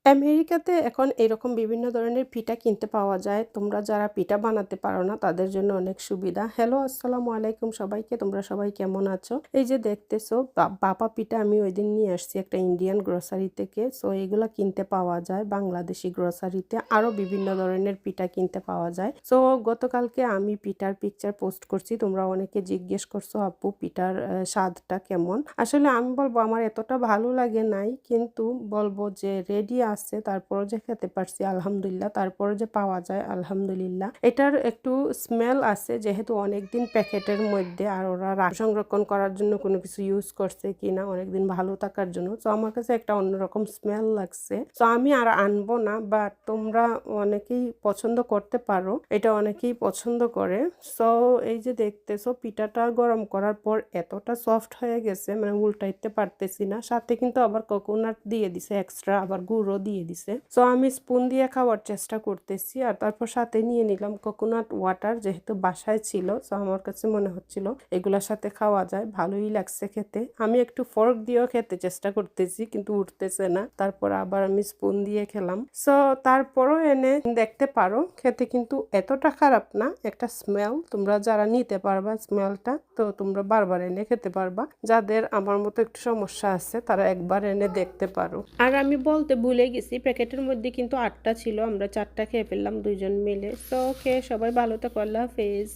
আমেরিকাতে এখন এরকম বিভিন্ন ধরনের পিঠা কিনতে পাওয়া যায়। তোমরা যারা পিঠা বানাতে পারো না তাদের জন্য অনেক সুবিধা। হ্যালো, আসসালামু আলাইকুম সবাইকে। তোমরা সবাই কেমন আছো? এই যে দেখতেছো বাপা পিঠা আমি ঐদিন নিয়ে আসছি একটা ইন্ডিয়ান গ্রোসারি থেকে। সো এগুলা কিনতে পাওয়া যায় বাংলাদেশি গ্রোসারিতে। আরো বিভিন্ন ধরনের পিঠা কিনতে পাওয়া যায়। সো গতকালকে আমি পিঠার পিকচার পোস্ট করছি। তোমরা অনেকে জিজ্ঞেস করছো আপু পিঠার স্বাদটা কেমন? আসলে আমি বলবো আমার এতটা ভালো লাগে নাই। কিন্তু বলবো যে রেডি আছে তারপরও যে খেতে পারছি আলহামদুলিল্লাহ। তারপরও যে পাওয়া যায় আলহামদুলিল্লাহ। এটার একটু স্মেল আছে যেহেতু অনেকদিন প্যাকেটের মধ্যে আর ওরা সংরক্ষণ করার জন্য কোনো কিছু ইউজ করছে কিনা অনেকদিন ভালো থাকার জন্য। তো আমার কাছে একটা অন্যরকম স্মেল লাগছে। তো আমি আর আনবো না, বাট তোমরা অনেকেই পছন্দ করতে পারো। এটা অনেকেই পছন্দ করে। সো এই যে দেখতেছো পিঠাটা গরম করার পর এতটা সফট হয়ে গেছে মানে উল্টাইতে পারতেছি না। সাথে কিন্তু আবার কোকোনাট দিয়ে দিছে এক্সট্রা, আবার গুঁড়ো দিয়ে দিছে। সো আমি স্পুন দিয়ে খাওয়ার চেষ্টা করতেছি আর তারপর সাথে নিয়ে নিলাম কোকোনাট ওয়াটার যেহেতু বাসায় ছিল। সো আমার কাছে মনে হচ্ছিল এগুলোর সাথে খাওয়া যায়, ভালোই লাগছে খেতে। আমি একটু ফর্ক দিয়েও খেতে চেষ্টা করতেছি কিন্তু উঠতেছে না। তারপর আবার আমি স্পুন দিয়ে খেলাম। সো তারপরও এনে দেখতে পারো, খেতে কিন্তু এতটা খারাপ না। একটা স্মেল, তোমরা যারা নিতে পারবা স্মেলটা তো তোমরা বারবার এনে খেতে পারবা। যাদের আমার মতো একটু সমস্যা আছে তারা একবার এনে দেখতে পারো। আর আমি বলতে ভুলে গেছি প্যাকেটের মধ্যে কিন্তু 8টা ছিল, আমরা 4টা খেয়ে ফেললাম দুইজন মিলে। তো খেয়ে সবাই ভালো থাকো, আল্লাহ হাফেজ।